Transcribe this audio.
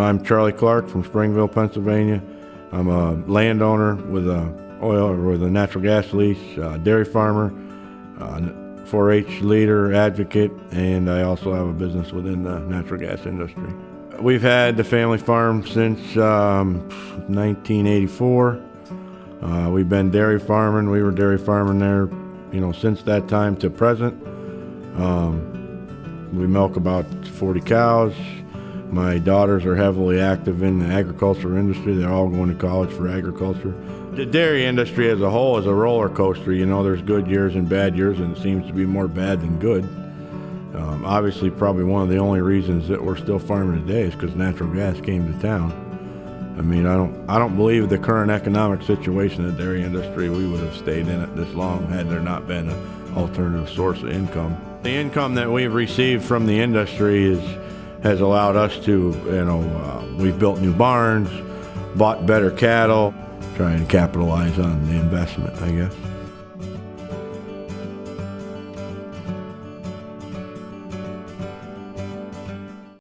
I'm Charlie Clark from Springville, Pennsylvania. I'm a landowner with a natural gas lease, dairy farmer, 4-H leader, advocate, and I also have a business within the natural gas industry. We've had the family farm since 1984. We've been dairy farming. We were dairy farming there, since that time to present. We milk about 40 cows. My daughters are heavily active in the agriculture industry. They're all going to college for agriculture. The dairy industry as a whole is a roller coaster. There's good years and bad years, and it seems to be more bad than good. Obviously, probably one of the only reasons that we're still farming today is because natural gas came to town. I don't believe the current economic situation in the dairy industry, we would have stayed in it this long had there not been an alternative source of income. The income that we've received from the industry has allowed us to, we've built new barns, bought better cattle, try and capitalize on the investment, I guess.